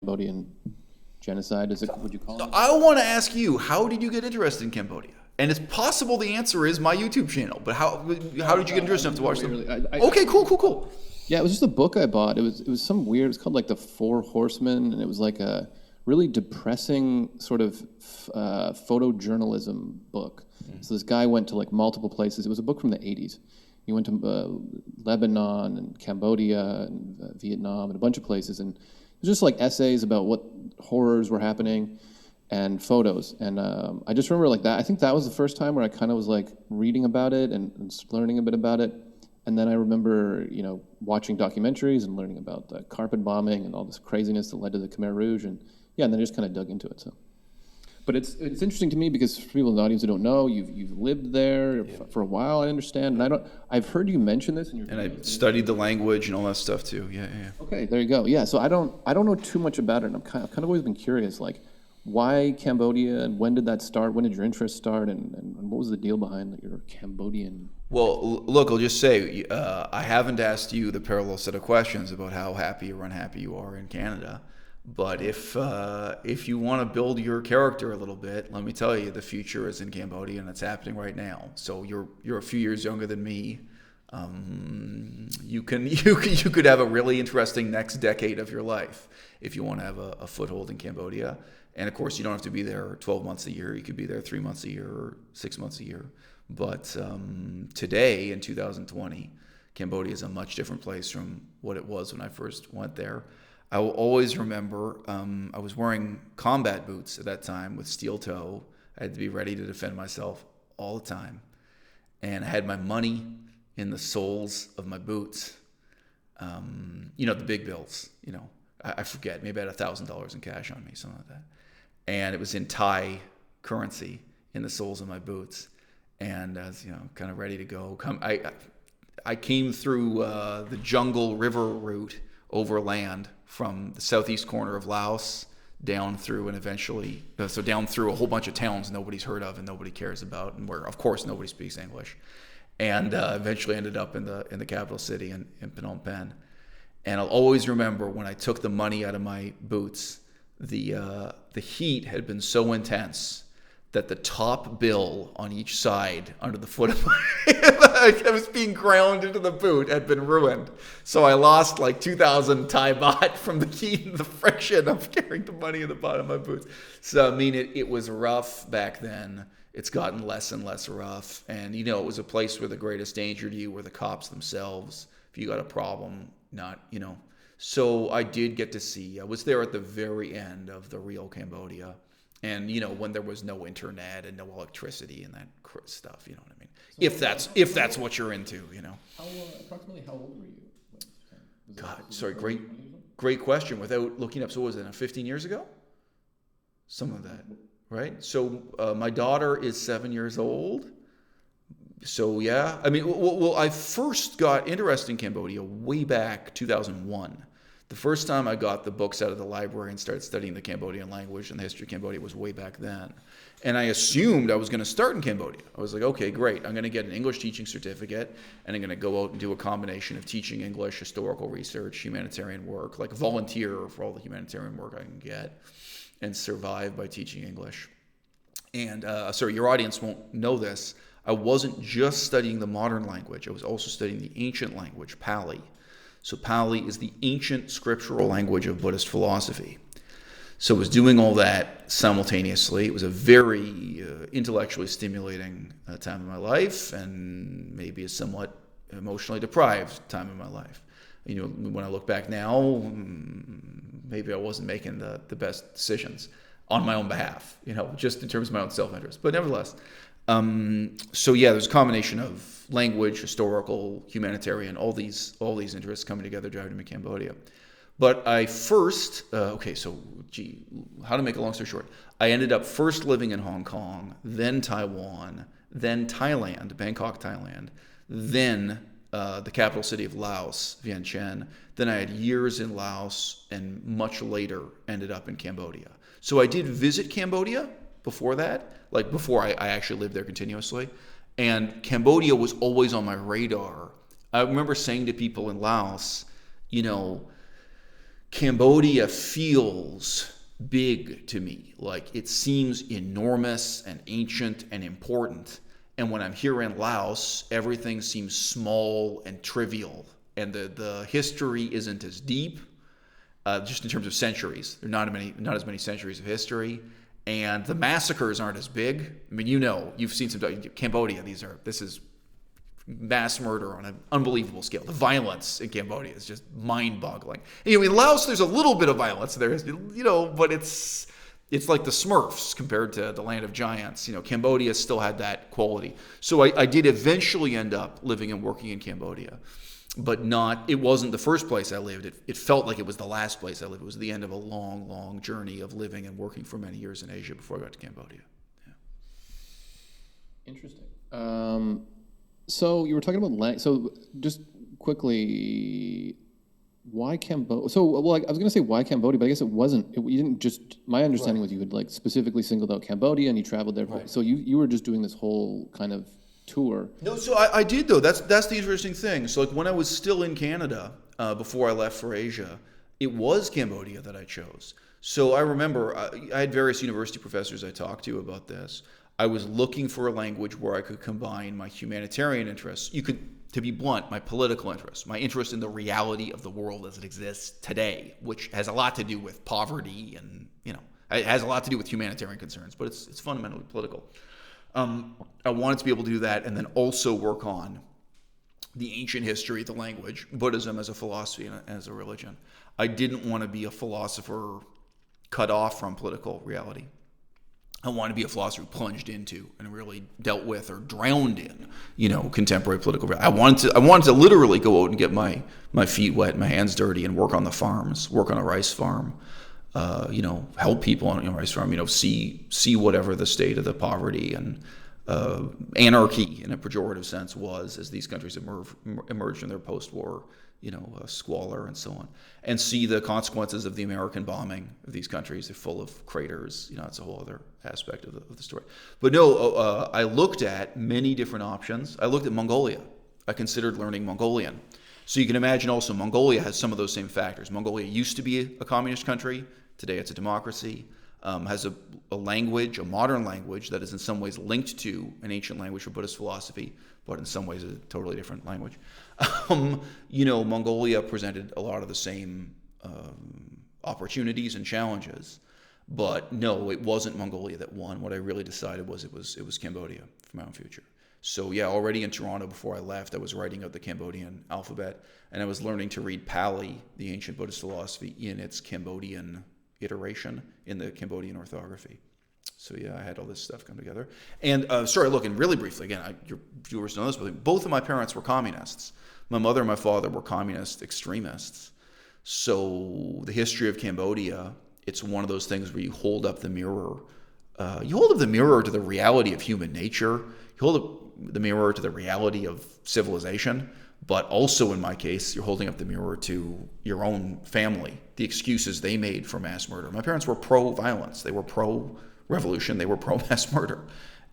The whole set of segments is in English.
Cambodian genocide. Would you call it? I want to ask you, how did you get interested in Cambodia? And it's possible the answer is my YouTube channel, but how did you get interested enough to watch them? Okay, cool. Yeah, it was just a book I bought. It was some weird. It was called like the Four Horsemen, and it was like a really depressing sort of photojournalism book. So this guy went to like multiple places. It was a book from the 80s. He went to Lebanon and Cambodia and Vietnam and a bunch of places, and it was just like essays about what horrors were happening and photos. And I just remember like that. I think that was the first time where I kind of was like reading about it and learning a bit about it. And then I remember, watching documentaries and learning about the carpet bombing and all this craziness that led to the Khmer Rouge. And yeah, and then I just kind of dug into it. So, but it's interesting to me because for people in the audience who don't know, you've lived there for a while. I understand, and I've heard you mention this in your and I studied the language and all that stuff too. Yeah. Okay, there you go. Yeah, so I don't know too much about it, and I've kind of always been curious, like why Cambodia and when did that start? When did your interest start, and what was the deal behind your Cambodian? Well, look, I'll just say I haven't asked you the parallel set of questions about how happy or unhappy you are in Canada. But if you want to build your character a little bit, let me tell you, the future is in Cambodia, and it's happening right now. So you're a few years younger than me. You could have a really interesting next decade of your life if you want to have a foothold in Cambodia. And of course, you don't have to be there 12 months a year. You could be there 3 months a year or 6 months a year. But today, in 2020, Cambodia is a much different place from what it was when I first went there. I will always remember I was wearing combat boots at that time with steel toe. I had to be ready to defend myself all the time. And I had my money in the soles of my boots. The big bills, I forget, maybe I had $1,000 in cash on me, something like that. And it was in Thai currency in the soles of my boots. And I was, kind of ready to go. I came through the jungle river route overland from the southeast corner of Laos down through and eventually, down through a whole bunch of towns nobody's heard of and nobody cares about, and where, of course, nobody speaks English. And eventually ended up in the capital city in Phnom Penh. And I'll always remember when I took the money out of my boots, the heat had been so intense that the top bill on each side under the foot of my I was being ground into the boot had been ruined. So I lost like 2,000 Thai baht from the heat and the friction of carrying the money in the bottom of my boots. So, it was rough back then. It's gotten less and less rough. And, it was a place where the greatest danger to you were the cops themselves. If you got a problem, So I did get to see, I was there at the very end of the real Cambodia. And, when there was no internet and no electricity and that stuff, you know what I mean? So if that's what you're into, Approximately how old were you? God, sorry, great question. Without looking up, so what was it, 15 years ago? Something like that, right? So my daughter is 7 years old. So yeah, I first got interested in Cambodia way back 2001. The first time I got the books out of the library and started studying the Cambodian language and the history of Cambodia was way back then. And I assumed I was going to start in Cambodia. I was like, okay, great. I'm going to get an English teaching certificate, and I'm going to go out and do a combination of teaching English, historical research, humanitarian work, like volunteer for all the humanitarian work I can get, and survive by teaching English. And sorry, your audience won't know this. I wasn't just studying the modern language. I was also studying the ancient language, Pali. So Pali is the ancient scriptural language of Buddhist philosophy. So I was doing all that simultaneously. It was a very intellectually stimulating time in my life, and maybe a somewhat emotionally deprived time in my life. When I look back now, maybe I wasn't making the best decisions on my own behalf, just in terms of my own self-interest. But nevertheless, there's a combination of language, historical, humanitarian, all these interests coming together driving me to Cambodia. But I first, how to make a long story short, I ended up first living in Hong Kong, then Taiwan, then Thailand, Bangkok, Thailand, then the capital city of Laos, Vientiane. Then I had years in Laos, and much later ended up in Cambodia. So I did visit Cambodia before that, like before I actually lived there continuously. And Cambodia was always on my radar. I remember saying to people in Laos, Cambodia feels big to me. Like, it seems enormous and ancient and important. And when I'm here in Laos, everything seems small and trivial. And the history isn't as deep, just in terms of centuries. There are not as many centuries of history. And the massacres aren't as big. I mean, you've seen some, Cambodia, this is mass murder on an unbelievable scale. The violence in Cambodia is just mind-boggling. In Laos, there's a little bit of violence there, but it's like the Smurfs compared to the Land of Giants. Cambodia still had that quality. So I did eventually end up living and working in Cambodia, but it wasn't the first place I lived. It felt like it was the last place I lived. It was the end of a long, long journey of living and working for many years in Asia before I got to Cambodia. Yeah. Interesting. So you were talking about so just quickly, why Cambodia? So I was going to say why Cambodia, but I guess it wasn't. You didn't just. My understanding was you had specifically singled out Cambodia and you traveled there. Right. So you were just doing this whole kind of tour. No, so I did though. That's the interesting thing. So when I was still in Canada before I left for Asia, it was Cambodia that I chose. So I remember I had various university professors I talked to about this. I was looking for a language where I could combine my humanitarian interests. To be blunt, my political interests, my interest in the reality of the world as it exists today, which has a lot to do with poverty and, it has a lot to do with humanitarian concerns, but it's fundamentally political. I wanted to be able to do that and then also work on the ancient history, the language, Buddhism as a philosophy and as a religion. I didn't want to be a philosopher cut off from political reality. I wanted to be a philosopher who plunged into and really dealt with or drowned in, contemporary political reality. I wanted to literally go out and get my feet wet, my hands dirty, and work on the farms, work on a rice farm, help people on a rice farm, see whatever the state of the poverty and anarchy in a pejorative sense was as these countries emerged from their post-war squalor and so on, and see the consequences of the American bombing of these countries. They're full of craters. It's a whole other aspect of the story. But no, I looked at many different options. I looked at Mongolia. I considered learning Mongolian. So you can imagine also Mongolia has some of those same factors. Mongolia used to be a communist country. Today it's a democracy. Has a language, a modern language that is in some ways linked to an ancient language for Buddhist philosophy, but in some ways a totally different language. Mongolia presented a lot of the same opportunities and challenges, but no, it wasn't Mongolia that won. What I really decided was it was Cambodia for my own future. So yeah, already in Toronto before I left, I was writing out the Cambodian alphabet, and I was learning to read Pali, the ancient Buddhist philosophy, in its Cambodian iteration in the Cambodian orthography. So yeah, I had all this stuff come together. And and really briefly, again, your viewers know this, but both of my parents were communists. My mother and my father were communist extremists. So the history of Cambodia, it's one of those things where you hold up the mirror. You hold up the mirror to the reality of human nature. You hold up the mirror to the reality of civilization. But also, in my case, you're holding up the mirror to your own family, the excuses they made for mass murder. My parents were pro-violence. They were pro-revolution. They were pro-mass murder.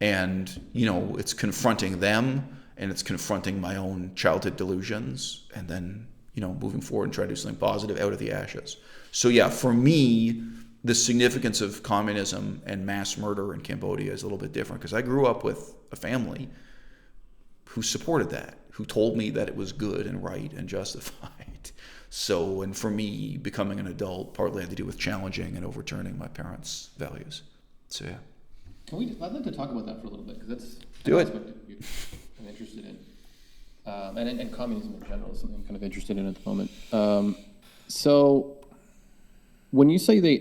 And, it's confronting them, and it's confronting my own childhood delusions, and then, moving forward and try to do something positive out of the ashes. So, yeah, for me, the significance of communism and mass murder in Cambodia is a little bit different, because I grew up with a family who supported that, who told me that it was good and right and justified. So, and for me, becoming an adult partly had to do with challenging and overturning my parents' values. So, yeah. I'd like to talk about that for a little bit, because that's an aspect I'm interested in. And communism in general is something I'm kind of interested in at the moment. So, when you say they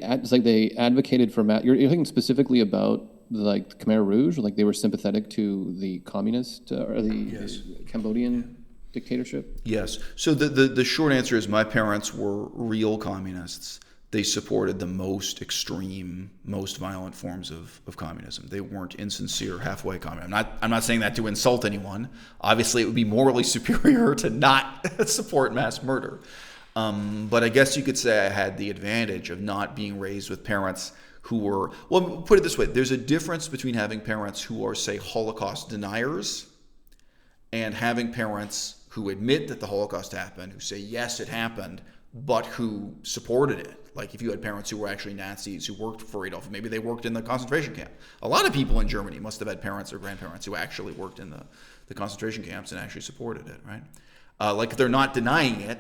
advocated for you're thinking specifically about the Khmer Rouge, they were sympathetic to the communist or the Cambodian dictatorship? Yes. So the short answer is my parents were real communists. They supported the most extreme, most violent forms of communism. They weren't insincere, halfway communism. I'm not saying that to insult anyone. Obviously, it would be morally superior to not support mass murder. But I guess you could say I had the advantage of not being raised with parents who were, well, put it this way, there's a difference between having parents who are, say, Holocaust deniers and having parents who admit that the Holocaust happened, who say, yes, it happened, but who supported it. Like if you had parents who were actually Nazis who worked for Adolf, maybe they worked in the concentration camp. A lot of people in Germany must have had parents or grandparents who actually worked in the concentration camps and actually supported it, right? Like they're not denying it.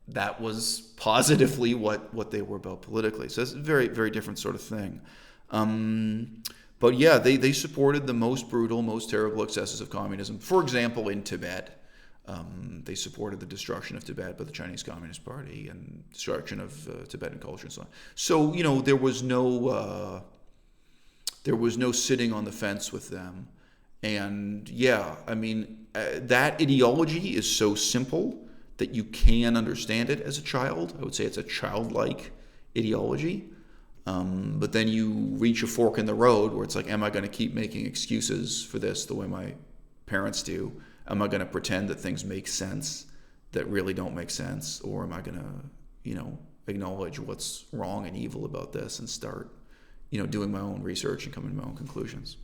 That was positively what they were about politically. So it's a very, very different sort of thing. But yeah, they supported the most brutal, most terrible excesses of communism. For example, in Tibet, they supported the destruction of Tibet by the Chinese Communist Party and destruction of Tibetan culture and so on. So there was no sitting on the fence with them. And yeah, I mean that ideology is so simple that you can understand it as a child. I would say it's a childlike ideology. But then you reach a fork in the road where it's like, am I going to keep making excuses for this the way my parents do? Am I going to pretend that things make sense that really don't make sense? Or am I going to, acknowledge what's wrong and evil about this and start, doing my own research and coming to my own conclusions?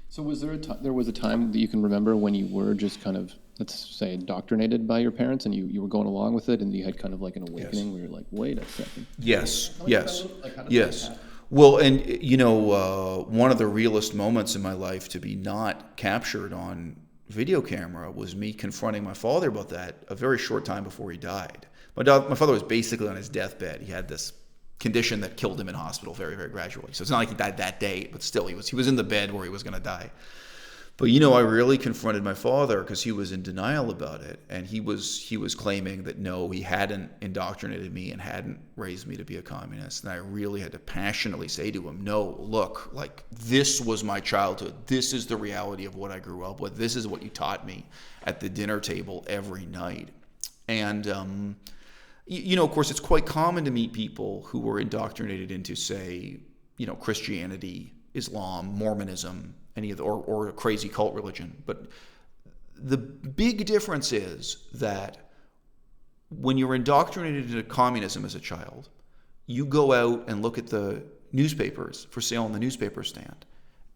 So was there was a time that you can remember when you were just kind of, let's say, indoctrinated by your parents and you were going along with it and you had kind of like an awakening? Yes. Where you're like, wait a second. Yes. Well, and one of the realest moments in my life to be not captured on video camera was me confronting my father about that a very short time before he died. My father was basically on his deathbed. He had this condition that killed him in hospital very, very gradually. So it's not like he died that day, but still he was in the bed where he was going to die. But I really confronted my father because he was in denial about it, and he was claiming that no, he hadn't indoctrinated me and hadn't raised me to be a communist. And I really had to passionately say to him, no, look, like this was my childhood. This is the reality of what I grew up with. This is what you taught me at the dinner table every night. And of course, it's quite common to meet people who were indoctrinated into, say, Christianity, Islam, Mormonism, or a crazy cult religion. But the big difference is that when you're indoctrinated into communism as a child, you go out and look at the newspapers for sale on the newspaper stand,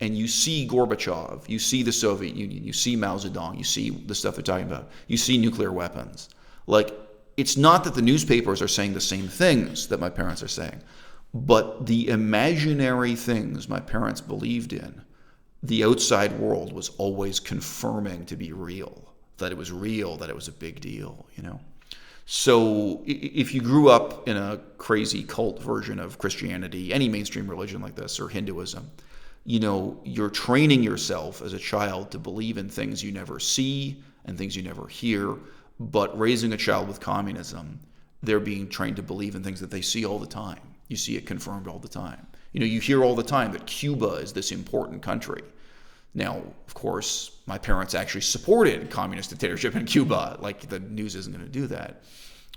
and you see Gorbachev, you see the Soviet Union, you see Mao Zedong, you see the stuff they're talking about, you see nuclear weapons. Like, it's not that the newspapers are saying the same things that my parents are saying, but the imaginary things my parents believed in, the outside world was always confirming to be real, that it was real, that it was a big deal, So if you grew up in a crazy cult version of Christianity, any mainstream religion like this, or Hinduism, you're training yourself as a child to believe in things you never see and things you never hear. But raising a child with communism, they're being trained to believe in things that they see all the time. You see it confirmed all the time. You hear all the time that Cuba is this important country. Now, of course, my parents actually supported communist dictatorship in Cuba. Like, the news isn't going to do that.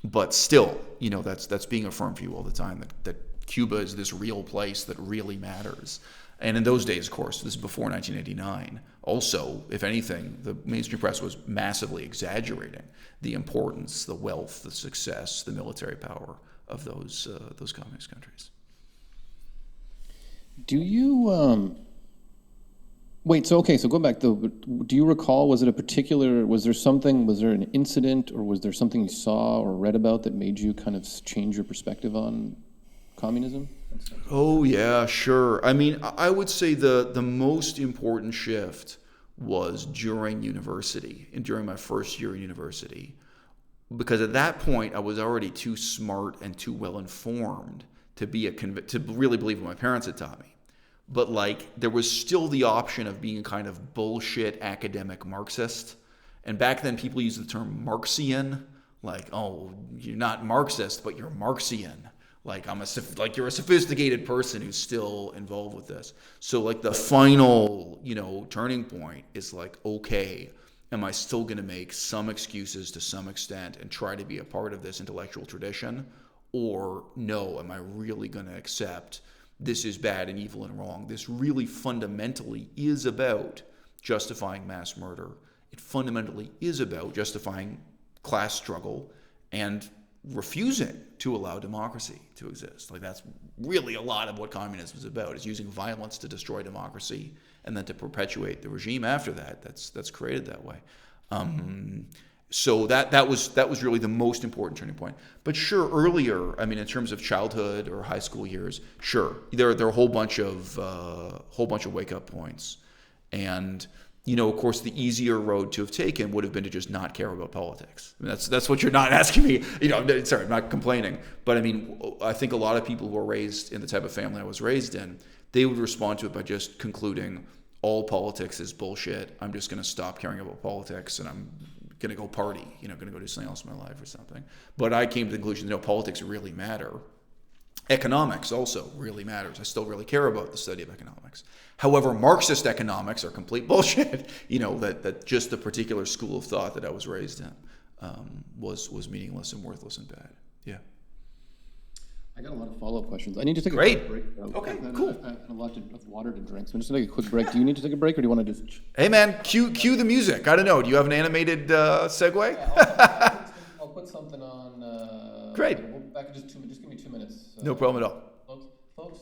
But still, that's being affirmed for you all the time, that Cuba is this real place that really matters. And in those days, of course, this is before 1989. Also, if anything, the mainstream press was massively exaggerating the importance, the wealth, the success, the military power of those communist countries. Do you so go back though. Do you recall? Was there an incident, or was there something you saw or read about that made you kind of change your perspective on communism? Oh yeah, sure. I mean, I would say the most important shift was during university and during my first year in university, because at that point I was already too smart and too well informed to really believe what my parents had taught me. But there was still the option of being a kind of bullshit academic Marxist. And back then people used the term Marxian, like, oh, you're not Marxist, but you're Marxian. You're a sophisticated person who's still involved with this. So the final, turning point is okay, am I still going to make some excuses to some extent and try to be a part of this intellectual tradition? Or no, am I really going to accept this is bad and evil and wrong? This really fundamentally is about justifying mass murder. It fundamentally is about justifying class struggle and refusing to allow democracy to exist. That's really a lot of what communism is about, is using violence to destroy democracy and then to perpetuate the regime after that that's created that way. So that was really the most important turning point. But sure, earlier, I mean, in terms of childhood or high school years, sure, there are a whole bunch of wake up points, and of course, the easier road to have taken would have been to just not care about politics. I mean, that's what you're not asking me. Sorry, I'm not complaining, but I mean, I think a lot of people who are raised in the type of family I was raised in, they would respond to it by just concluding all politics is bullshit. I'm just going to stop caring about politics, and I'm going to go party, going to go do something else in my life or something. But I came to the conclusion that politics really matter. Economics also really matters. I still really care about the study of economics. However, Marxist economics are complete bullshit. That just the particular school of thought that I was raised in was meaningless and worthless and bad. Yeah. I got a lot of follow-up questions. I need to take a Great. quick break. Okay, cool. I have a lot of water to drink, so I'm just going to take a quick break. Do you need to take a break, or do you want to just... Hey, man, cue the music. I don't know. Do you have an animated segue? Yeah, I'll put something on... Great. We'll be back in just 2 minutes. Just give me 2 minutes. No problem at all. Folks,